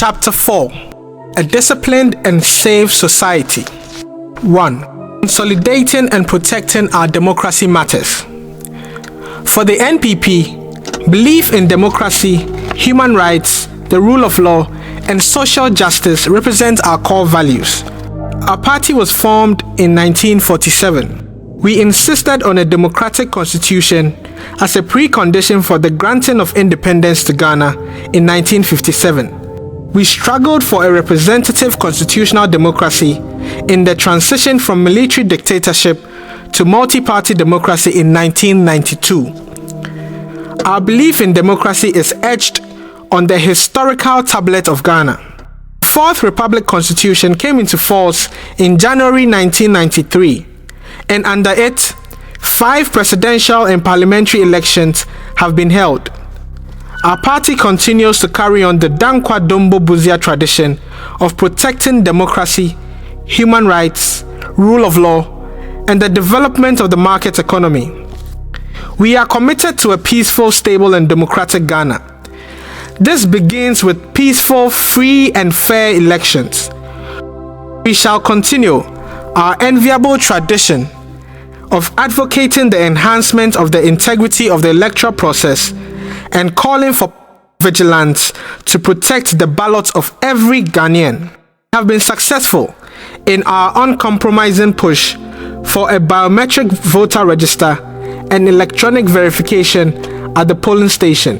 Chapter 4: A Disciplined and Safe Society. 1. Consolidating and protecting our democracy matters. For the NPP, belief in democracy, human rights, the rule of law, and social justice represent our core values. Our party was formed in 1947. We insisted on a democratic constitution as a precondition for the granting of independence to Ghana in 1957. We struggled for a representative constitutional democracy in the transition from military dictatorship to multi-party democracy in 1992. Our belief in democracy is etched on the historical tablet of Ghana. The Fourth Republic Constitution came into force in January 1993, and under it, 5 presidential and parliamentary elections have been held. Our party continues to carry on the Dankwa Dombo Buzia tradition of protecting democracy, human rights, rule of law, and the development of the market economy. We are committed to a peaceful, stable, and democratic Ghana. This begins with peaceful, free, and fair elections. We shall continue our enviable tradition of advocating the enhancement of the integrity of the electoral process and calling for vigilance to protect the ballots of every Ghanaian. We have been successful in our uncompromising push for a biometric voter register and electronic verification at the polling station.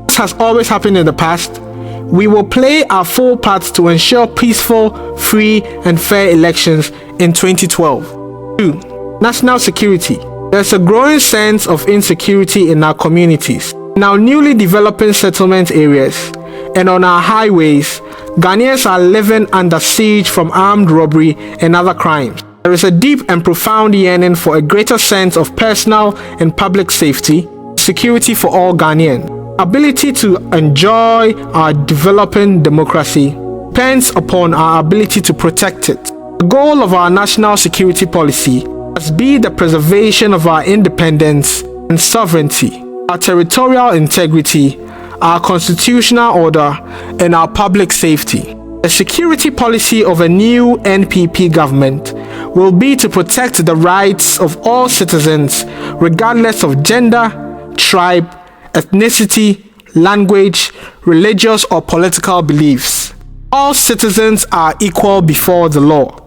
As has always happened in the past, we will play our full part to ensure peaceful, free, and fair elections in 2012. 2. National security. There's a growing sense of insecurity in our communities. In our newly developing settlement areas and on our highways, Ghanaians are living under siege from armed robbery and other crimes. There is a deep and profound yearning for a greater sense of personal and public safety, security for all Ghanaians. Ability to enjoy our developing democracy depends upon our ability to protect it. The goal of our national security policy must be the preservation of our independence and sovereignty, our territorial integrity, our constitutional order, and our public safety. The security policy of a new NPP government will be to protect the rights of all citizens regardless of gender, tribe, ethnicity, language, religious, or political beliefs. All citizens are equal before the law.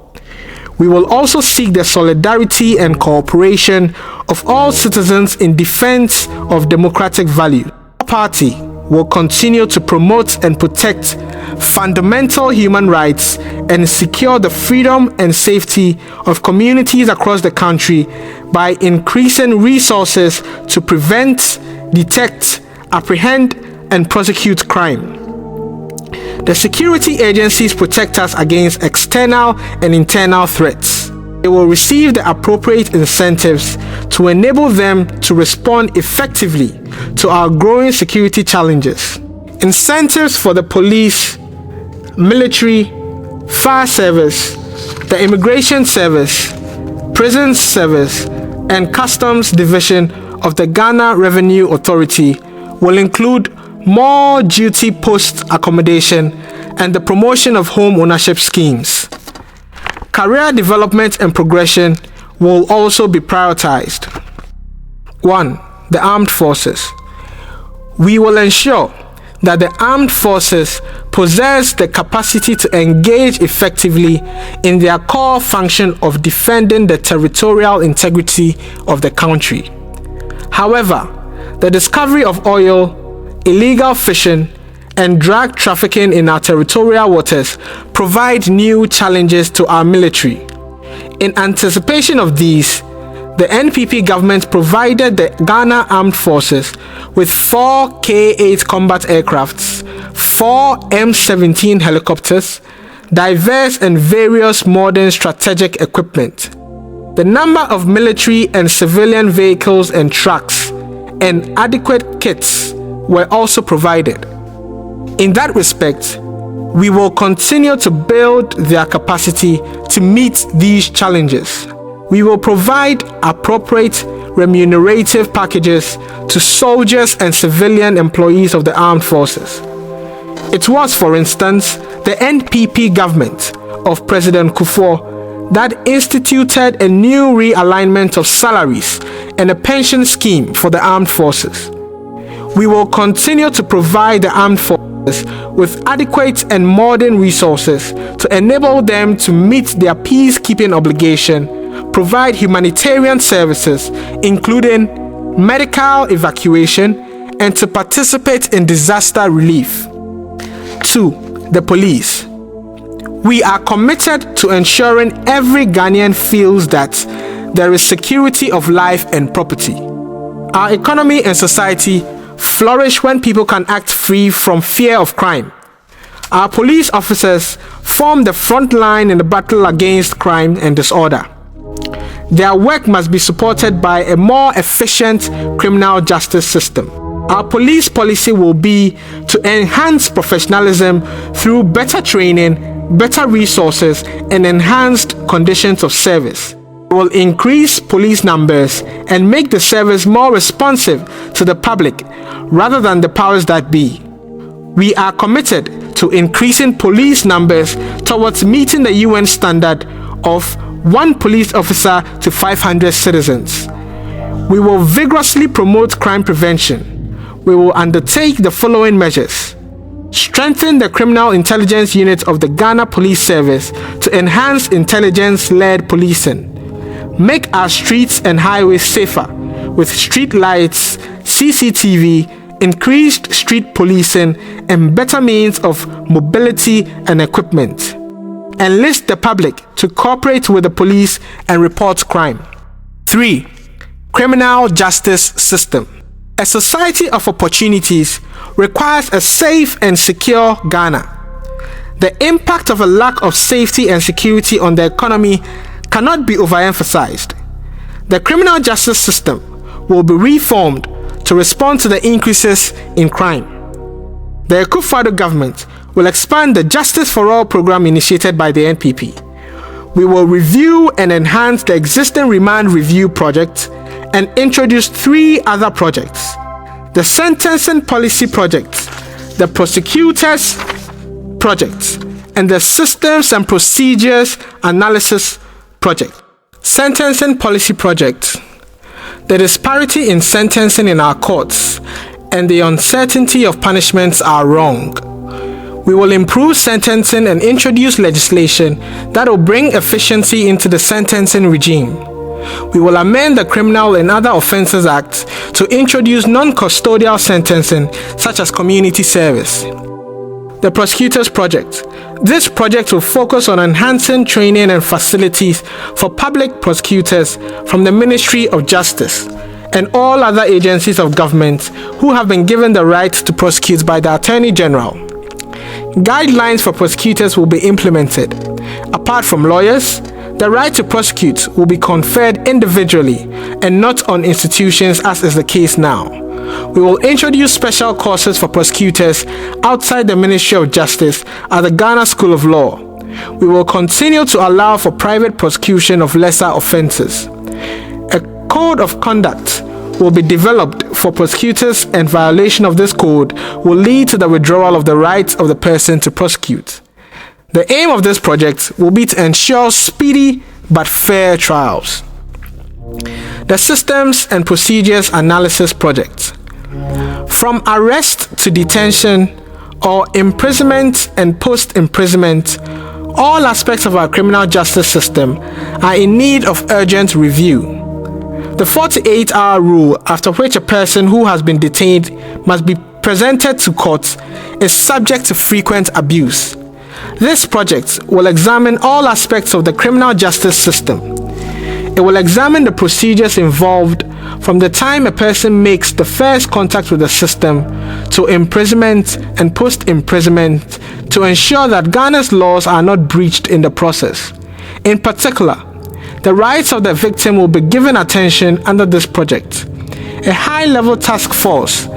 We will also seek the solidarity and cooperation of all citizens in defense of democratic values. Our party will continue to promote and protect fundamental human rights and secure the freedom and safety of communities across the country by increasing resources to prevent, detect, apprehend, and prosecute crime. The security agencies protect us against external and internal threats. They will receive the appropriate incentives to enable them to respond effectively to our growing security challenges. Incentives for the police, military, fire service, the immigration service, prison service, and customs division of the Ghana Revenue Authority will include more duty post accommodation and the promotion of home ownership schemes. Career development and progression will also be prioritized. 1. The armed forces. We will ensure that the armed forces possess the capacity to engage effectively in their core function of defending the territorial integrity of the country. However, the discovery of oil, illegal fishing, and drug trafficking in our territorial waters provide new challenges to our military. In anticipation of these, the NPP government provided the Ghana Armed Forces with 4 K-8 combat aircrafts, 4 M17 helicopters, diverse and various modern strategic equipment. The number of military and civilian vehicles and trucks and adequate kits were also provided. In that respect, we will continue to build their capacity to meet these challenges. We will provide appropriate remunerative packages to soldiers and civilian employees of the armed forces. It was, for instance, the NPP government of President Kufuor that instituted a new realignment of salaries and a pension scheme for the armed forces. We will continue to provide the armed forces with adequate and modern resources to enable them to meet their peacekeeping obligation, provide humanitarian services, including medical evacuation, and to participate in disaster relief. 2. The police. We are committed to ensuring every Ghanaian feels that there is security of life and property. Our economy and society flourish when people can act free from fear of crime. Our police officers form the front line in the battle against crime and disorder. Their work must be supported by a more efficient criminal justice system. Our police policy will be to enhance professionalism through better training, better resources, and enhanced conditions of service. We will increase police numbers and make the service more responsive to the public rather than the powers that be. We are committed to increasing police numbers towards meeting the UN standard of 1 police officer to 500 citizens. We will vigorously promote crime prevention. We will undertake the following measures: strengthen the Criminal Intelligence Unit of the Ghana Police Service to enhance intelligence-led policing. Make our streets and highways safer with street lights, CCTV, increased street policing, and better means of mobility and equipment. Enlist the public to cooperate with the police and report crime. 3. Criminal justice system. A society of opportunities requires a safe and secure Ghana. The impact of a lack of safety and security on the economy cannot be overemphasized. The criminal justice system will be reformed to respond to the increases in crime. The Akufo-Addo government will expand the Justice for All program initiated by the NPP. We will review and enhance the existing remand review project and introduce 3 other projects: the Sentencing Policy Project, the Prosecutors Project, and the Systems and Procedures Analysis Project. Sentencing Policy Project. The disparity in sentencing in our courts and the uncertainty of punishments are wrong. We will improve sentencing and introduce legislation that will bring efficiency into the sentencing regime. We will amend the Criminal and Other Offences Act to introduce non-custodial sentencing such as community service. The Prosecutors Project. This project will focus on enhancing training and facilities for public prosecutors from the Ministry of Justice and all other agencies of government who have been given the right to prosecute by the Attorney General. Guidelines for prosecutors will be implemented. Apart from lawyers, the right to prosecute will be conferred individually and not on institutions as is the case now. We will introduce special courses for prosecutors outside the Ministry of Justice at the Ghana School of Law. We will continue to allow for private prosecution of lesser offences. A code of conduct will be developed for prosecutors, and violation of this code will lead to the withdrawal of the right of the person to prosecute. The aim of this project will be to ensure speedy but fair trials. The Systems and Procedures Analysis Project. From arrest to detention or imprisonment and post-imprisonment, all aspects of our criminal justice system are in need of urgent review. The 48-hour rule, after which a person who has been detained must be presented to court, is subject to frequent abuse. This project will examine all aspects of the criminal justice system. It will examine the procedures involved from the time a person makes the first contact with the system to imprisonment and post-imprisonment to ensure that Ghana's laws are not breached in the process. In particular, the rights of the victim will be given attention under this project. A high-level task force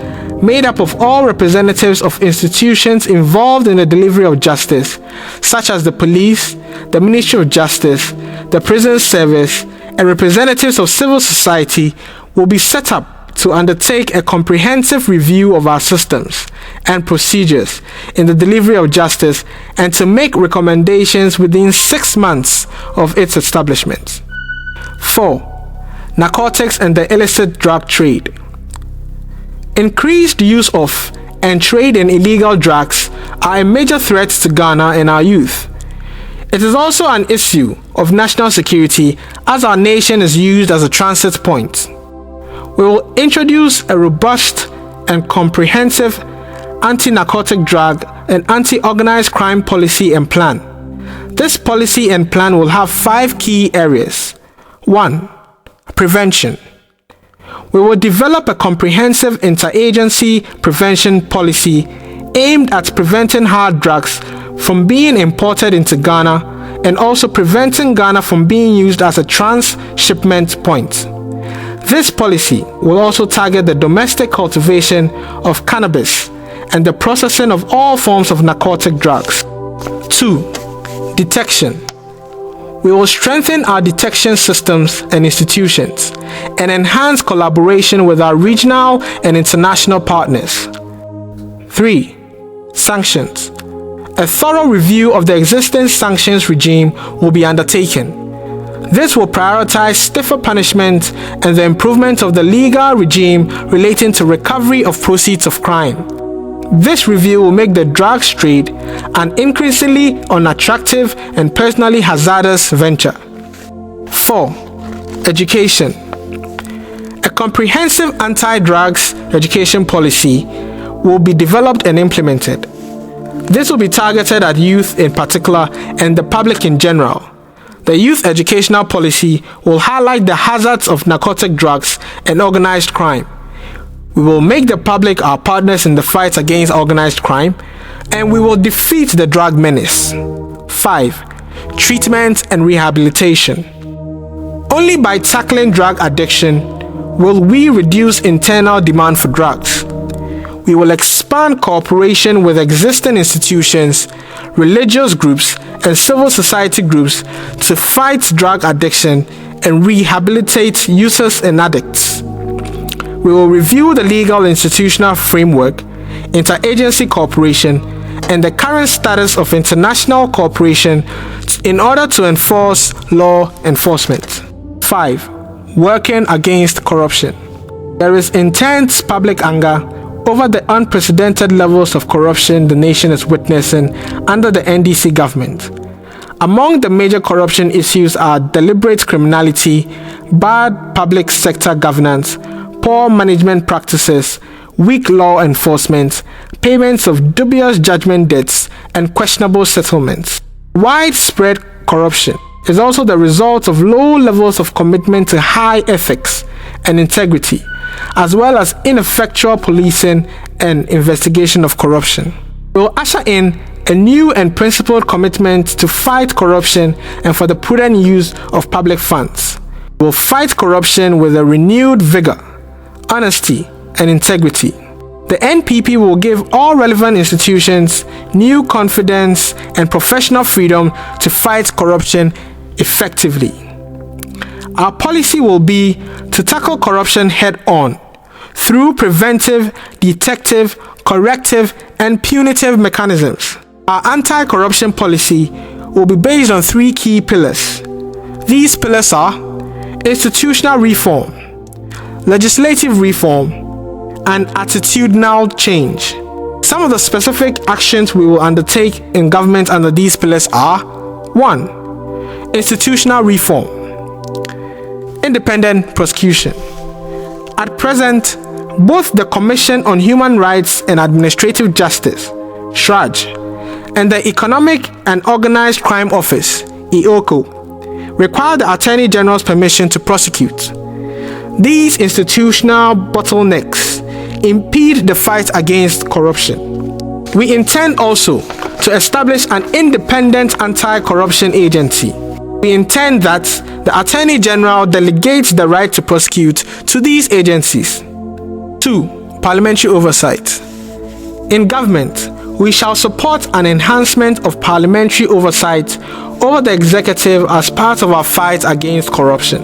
made up of all representatives of institutions involved in the delivery of justice, such as the police, the Ministry of Justice, the Prison Service, and representatives of civil society, will be set up to undertake a comprehensive review of our systems and procedures in the delivery of justice and to make recommendations within 6 months of its establishment. 4. Narcotics and the illicit drug trade. Increased use of and trade in illegal drugs are a major threat to Ghana and our youth. It is also an issue of national security as our nation is used as a transit point. We will introduce a robust and comprehensive anti-narcotic drug and anti-organized crime policy and plan. This policy and plan will have 5 key areas. 1. Prevention. We will develop a comprehensive interagency prevention policy aimed at preventing hard drugs from being imported into Ghana and also preventing Ghana from being used as a transshipment point. This policy will also target the domestic cultivation of cannabis and the processing of all forms of narcotic drugs. 2. Detection. We will strengthen our detection systems and institutions and enhance collaboration with our regional and international partners. 3. Sanctions. A thorough review of the existing sanctions regime will be undertaken. This will prioritize stiffer punishment and the improvement of the legal regime relating to recovery of proceeds of crime. This review will make the drugs trade an increasingly unattractive and personally hazardous venture. 4. Education. A comprehensive anti-drugs education policy will be developed and implemented. This will be targeted at youth in particular and the public in general. The youth educational policy will highlight the hazards of narcotic drugs and organized crime. We will make the public our partners in the fight against organized crime, and we will defeat the drug menace. 5. Treatment and rehabilitation. Only by tackling drug addiction will we reduce internal demand for drugs. We will expand cooperation with existing institutions, religious groups, and civil society groups to fight drug addiction and rehabilitate users and addicts. We will review the legal institutional framework, interagency cooperation, and the current status of international cooperation in order to enforce law enforcement. 5. Working against corruption. There is intense public anger over the unprecedented levels of corruption the nation is witnessing under the NDC government. Among the major corruption issues are deliberate criminality, bad public sector governance, poor management practices, weak law enforcement, payments of dubious judgment debts, and questionable settlements. Widespread corruption is also the result of low levels of commitment to high ethics and integrity, as well as ineffectual policing and investigation of corruption. We will usher in a new and principled commitment to fight corruption and for the prudent use of public funds. We will fight corruption with a renewed vigor, honesty, and integrity. The NPP will give all relevant institutions new confidence and professional freedom to fight corruption effectively. Our policy will be to tackle corruption head-on through preventive, detective, corrective, and punitive mechanisms. Our anti-corruption policy will be based on 3 key pillars. These pillars are institutional reform, legislative reform, and attitudinal change. Some of the specific actions we will undertake in government under these pillars are: 1. Institutional reform. Independent prosecution. At present, both the Commission on Human Rights and Administrative Justice, SHRAJ, and the Economic and Organized Crime Office, EOCO, require the Attorney General's permission to prosecute. These institutional bottlenecks impede the fight against corruption. We intend also to establish an independent anti-corruption agency. We intend that the Attorney General delegates the right to prosecute to these agencies. 2. Parliamentary oversight. In government, we shall support an enhancement of parliamentary oversight over the executive as part of our fight against corruption.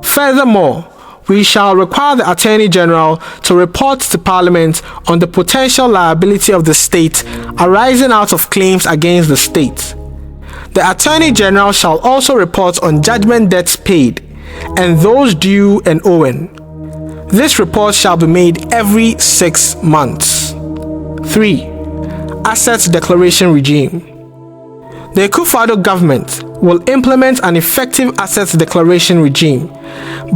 Furthermore, we shall require the Attorney General to report to Parliament on the potential liability of the state arising out of claims against the state. The Attorney General shall also report on judgment debts paid and those due and owing. This report shall be made every 6 months. 3. Assets Declaration Regime. The Akufo-Addo government will implement an effective assets declaration regime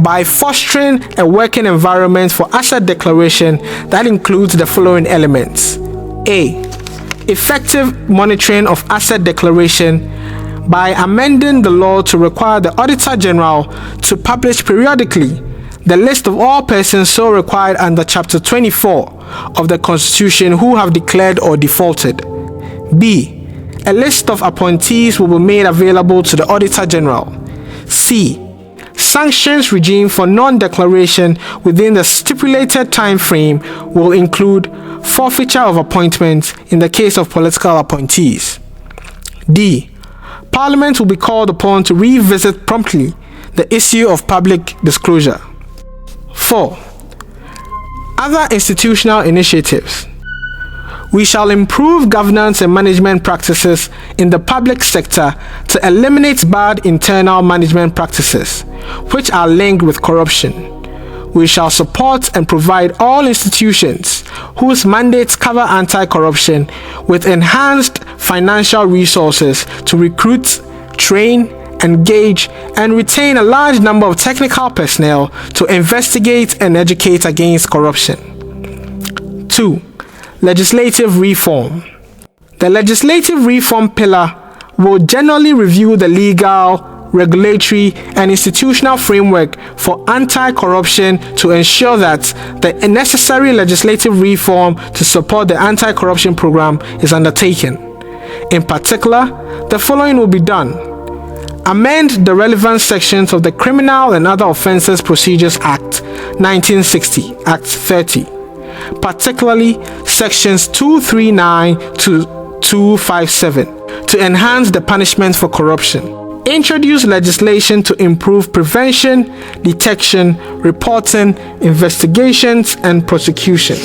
by fostering a working environment for asset declaration that includes the following elements. A. Effective monitoring of asset declaration by amending the law to require the Auditor General to publish periodically the list of all persons so required under Chapter 24 of the Constitution who have declared or defaulted. B. A list of appointees will be made available to the Auditor General. C. Sanctions regime for non-declaration within the stipulated time frame will include forfeiture of appointments in the case of political appointees. D. Parliament will be called upon to revisit promptly the issue of public disclosure. 4. Other institutional initiatives. We shall improve governance and management practices in the public sector to eliminate bad internal management practices, which are linked with corruption. We shall support and provide all institutions whose mandates cover anti-corruption with enhanced financial resources to recruit, train, engage, and retain a large number of technical personnel to investigate and educate against corruption. 2. Legislative reform. The legislative reform pillar will generally review the legal, regulatory, and institutional framework for anti-corruption to ensure that the necessary legislative reform to support the anti-corruption program is undertaken. In particular, the following will be done. Amend the relevant sections of the Criminal and Other Offences Procedures Act 1960, Act 30, particularly sections 239 to 257, to enhance the punishment for corruption. Introduce legislation to improve prevention, detection, reporting, investigations, and prosecution.